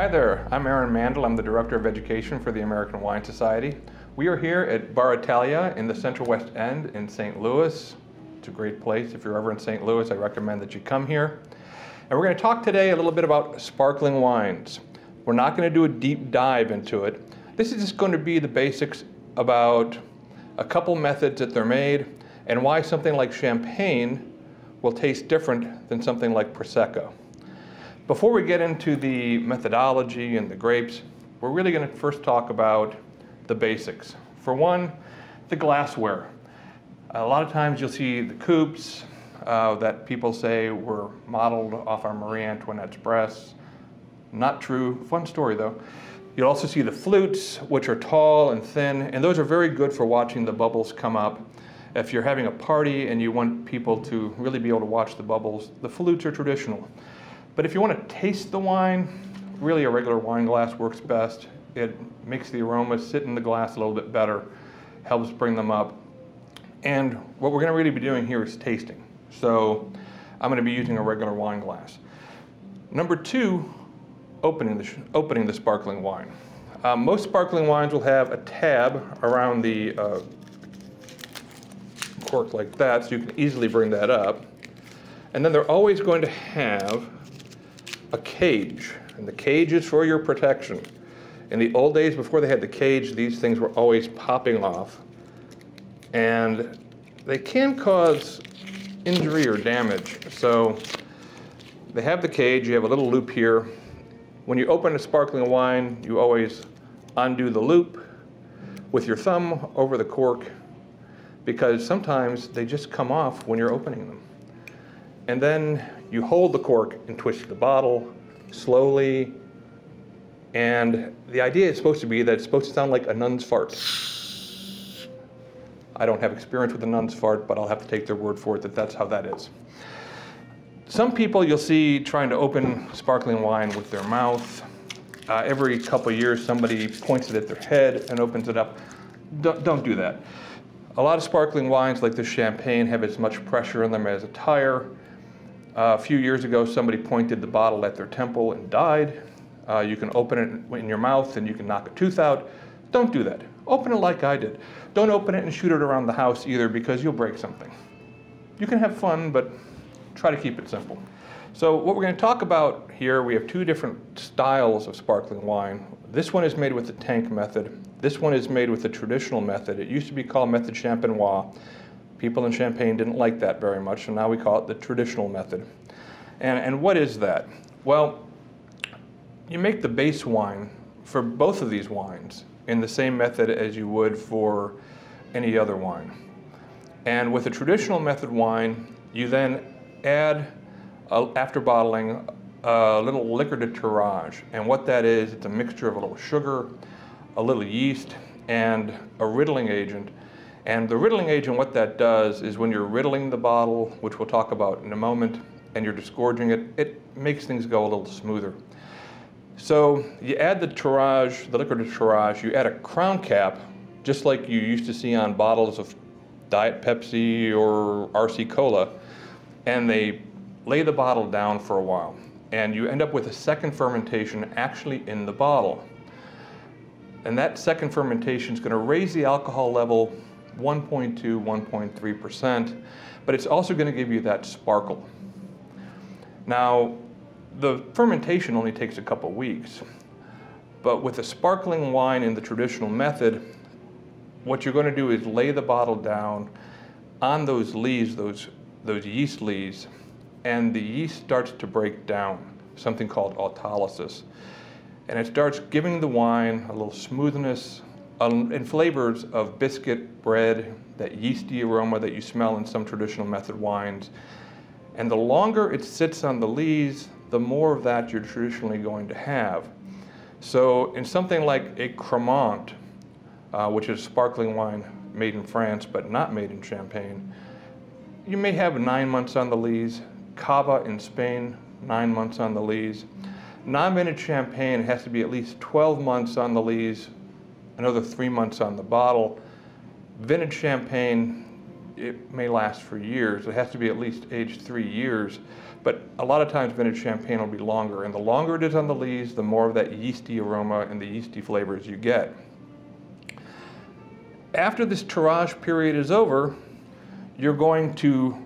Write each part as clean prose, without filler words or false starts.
Hi there, I'm Aaron Mandel. I'm the Director of Education for the American Wine Society. We are here at Bar Italia in the Central West End in St. Louis. It's a great place. If you're ever in St. Louis, I recommend that you come here. And we're going to talk today a little bit about sparkling wines. We're not going to do a deep dive into it. This is just going to be the basics about a couple methods that they're made and why something like champagne will taste different than something like Prosecco. Before we get into the methodology and the grapes, we're really going to first talk about the basics. For one, the glassware. A lot of times you'll see the coupes that people say were modeled off our Marie Antoinette's breasts. Not true. Fun story though. You'll also see the flutes, which are tall and thin, and those are very good for watching the bubbles come up. If you're having a party and you want people to really be able to watch the bubbles, the flutes are traditional. But if you want to taste the wine, really a regular wine glass works best. It makes the aromas sit in the glass a little bit better, helps bring them up. And what we're going to really be doing here is tasting. So I'm going to be using a regular wine glass. Number two, opening the sparkling wine. Most sparkling wines will have a tab around the cork like that, so you can easily bring that up. And then they're always going to have a cage, and the cage is for your protection. In the old days, before they had the cage, these things were always popping off, and they can cause injury or damage. So they have the cage, you have a little loop here. When you open a sparkling wine, you always undo the loop with your thumb over the cork, because sometimes they just come off when you're opening them. And then you hold the cork and twist the bottle slowly. And the idea is supposed to be that it's supposed to sound like a nun's fart. I don't have experience with a nun's fart, but I'll have to take their word for it that that's how that is. Some people you'll see trying to open sparkling wine with their mouth. Every couple of years, somebody points it at their head and opens it up. Don't do that. A lot of sparkling wines, like this champagne, have as much pressure in them as a tire. A few years ago, somebody pointed the bottle at their temple and died. You can open it in your mouth and you can knock a tooth out. Don't do that. Open it like I did. Don't open it and shoot it around the house either, because you'll break something. You can have fun, but try to keep it simple. So what we're going to talk about here, we have two different styles of sparkling wine. This one is made with the tank method. This one is made with the traditional method. It used to be called method champenois. People in Champagne didn't like that very much, so now we call it the traditional method. And what is that? Well, you make the base wine for both of these wines in the same method as you would for any other wine. And with the traditional method wine, you then add, after bottling, a little liquor de tirage. And what that is, it's a mixture of a little sugar, a little yeast, and a riddling agent. And the riddling agent, what that does is when you're riddling the bottle, which we'll talk about in a moment, and you're disgorging it, it makes things go a little smoother. So you add the tirage, the liquor de tirage, you add a crown cap, just like you used to see on bottles of Diet Pepsi or RC Cola, and they lay the bottle down for a while. And you end up with a second fermentation actually in the bottle. And that second fermentation is going to raise the alcohol level 1.2, 1.3%, but it's also going to give you that sparkle. Now, the fermentation only takes a couple weeks, but with a sparkling wine in the traditional method, what you're going to do is lay the bottle down on those lees, those yeast lees, and the yeast starts to break down, something called autolysis. And it starts giving the wine a little smoothness and flavors of biscuit, bread, that yeasty aroma that you smell in some traditional method wines. And the longer it sits on the lees, the more of that you're traditionally going to have. So in something like a Cremant, which is sparkling wine made in France but not made in Champagne, you may have 9 months on the lees. Cava in Spain, 9 months on the lees. Non-vintage Champagne has to be at least 12 months on the lees, another 3 months on the bottle. Vintage Champagne it may last for years. It has to be at least aged 3 years. But a lot of times vintage champagne will be longer. And the longer it is on the lees, the more of that yeasty aroma and the yeasty flavors you get. After this tirage period is over, you're going to,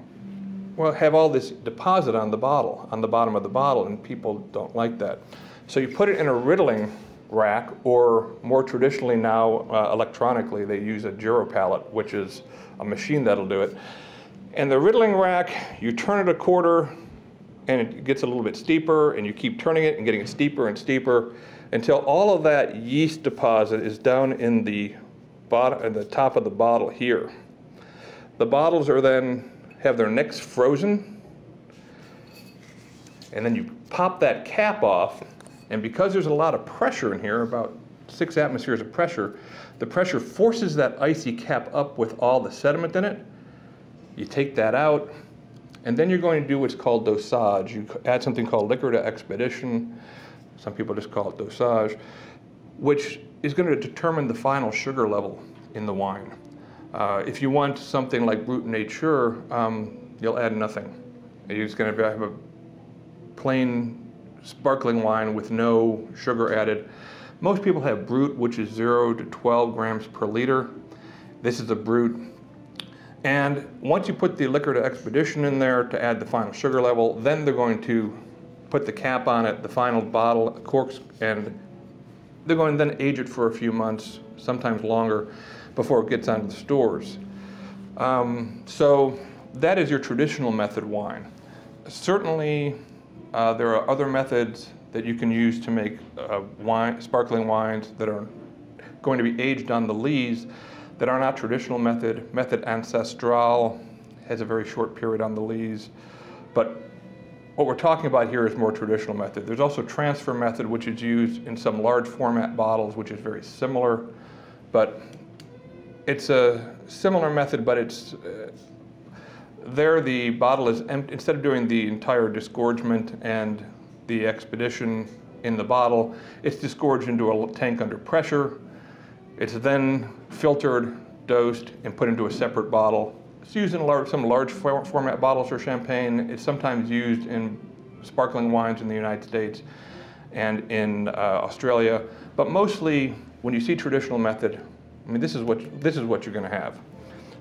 well, have all this deposit on the bottle, on the bottom of the bottle, and people don't like that. So you put it in a riddling rack, or more traditionally now, electronically, they use a gyro pallet, which is a machine that'll do it. And the riddling rack, you turn it a quarter, and it gets a little bit steeper, and you keep turning it and getting it steeper and steeper until all of that yeast deposit is down in the bottom, at the top of the bottle here. The bottles are then have their necks frozen, and then you pop that cap off, and because there's a lot of pressure in here, about 6 atmospheres of pressure, the pressure forces that icy cap up with all the sediment in it. You take that out, and then you're going to do what's called dosage. You add something called liquor to expedition. Some people just call it dosage, which is going to determine the final sugar level in the wine. If you want something like Brut Nature, you'll add nothing. You're just going to have a plain sparkling wine with no sugar added. Most people have Brut, which is 0 to 12 grams per liter. This is a Brut. And once you put the liquor to expedition in there to add the final sugar level, then they're going to put the cap on it, the final bottle, corks, and they're going to then age it for a few months, sometimes longer, before it gets onto the stores. So that is your traditional method wine. Certainly, there are other methods that you can use to make sparkling wines that are going to be aged on the lees that are not traditional method. Method Ancestral has a very short period on the lees, but what we're talking about here is more traditional method. There's also transfer method, which is used in some large format bottles, which is very similar, but it's a similar method, but it's there the bottle is empty. Instead of doing the entire disgorgement and the expedition in the bottle, it's disgorged into a tank under pressure. It's then filtered, dosed, and put into a separate bottle. It's used in some large format bottles for champagne. It's sometimes used in sparkling wines in the United States and in Australia. But mostly, when you see traditional method, I mean, this is what you're going to have.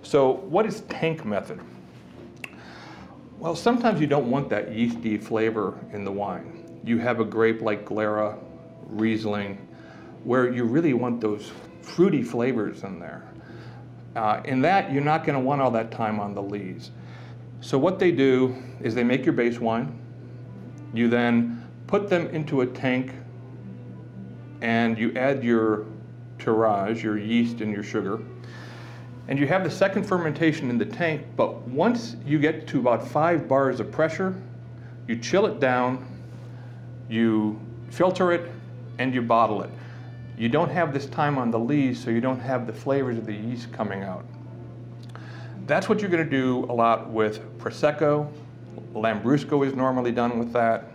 So, what is tank method? Well, sometimes you don't want that yeasty flavor in the wine. You have a grape like Glera, Riesling, where you really want those fruity flavors in there. In that, you're not going to want all that time on the lees. So what they do is they make your base wine. You then put them into a tank, and you add your tirage, your yeast and your sugar. And you have the second fermentation in the tank, but once you get to about 5 bars of pressure, you chill it down, you filter it, and you bottle it. You don't have this time on the lees, so you don't have the flavors of the yeast coming out. That's what you're going to do a lot with Prosecco. Lambrusco is normally done with that.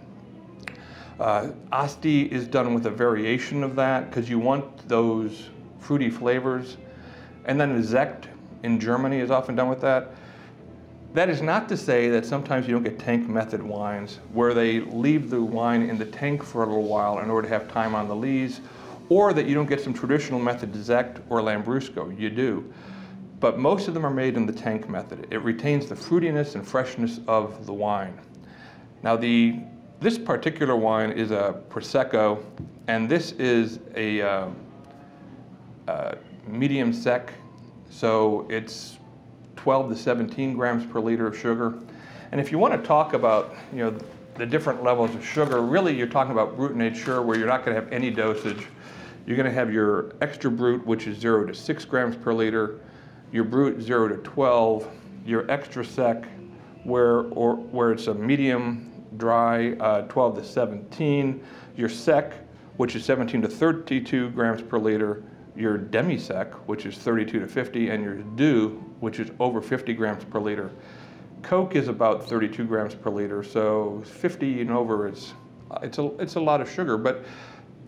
Asti is done with a variation of that because you want those fruity flavors. And then Sekt in Germany is often done with that. That is not to say that sometimes you don't get tank method wines where they leave the wine in the tank for a little while in order to have time on the lees, or that you don't get some traditional method Sekt or Lambrusco. You do. But most of them are made in the tank method. It retains the fruitiness and freshness of the wine. Now this particular wine is a Prosecco, and this is a medium sec, so it's 12 to 17 grams per liter of sugar. And if you want to talk about, the different levels of sugar, really you're talking about Brut Nature, where you're not going to have any dosage. You're going to have your extra Brut, which is 0 to 6 grams per liter, your Brut 0 to 12, your extra sec, where it's a medium dry, 12 to 17, your sec, which is 17 to 32 grams per liter, your demi-sec, which is 32 to 50, and your doux, which is over 50 grams per liter. Coke is about 32 grams per liter, so 50 and over, it's a lot of sugar. But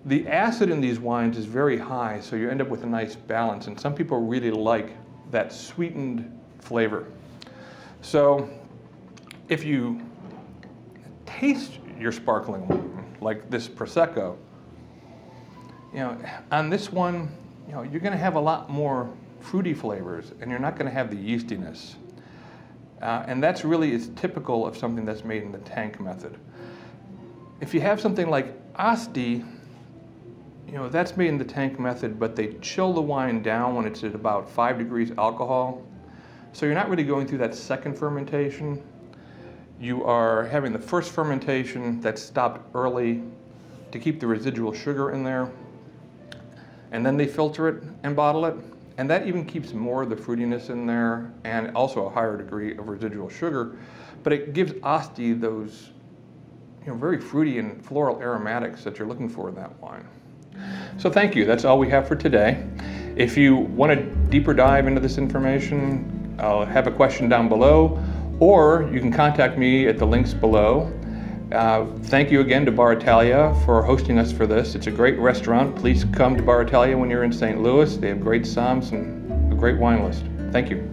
the acid in these wines is very high, so you end up with a nice balance. And some people really like that sweetened flavor. So if you taste your sparkling wine, like this Prosecco, on this one, you're going to have a lot more fruity flavors, and you're not going to have the yeastiness. And that's really is typical of something that's made in the tank method. If you have something like Asti, that's made in the tank method, but they chill the wine down when it's at about 5 degrees alcohol. So you're not really going through that second fermentation. You are having the first fermentation that's stopped early to keep the residual sugar in there. And then they filter it and bottle it. And that even keeps more of the fruitiness in there and also a higher degree of residual sugar. But it gives Asti those very fruity and floral aromatics that you're looking for in that wine. So thank you. That's all we have for today. If you want a deeper dive into this information, I'll have a question down below, or you can contact me at the links below. Thank you again to Bar Italia for hosting us for this. It's a great restaurant. Please come to Bar Italia when you're in St. Louis. They have great somms and a great wine list. Thank you.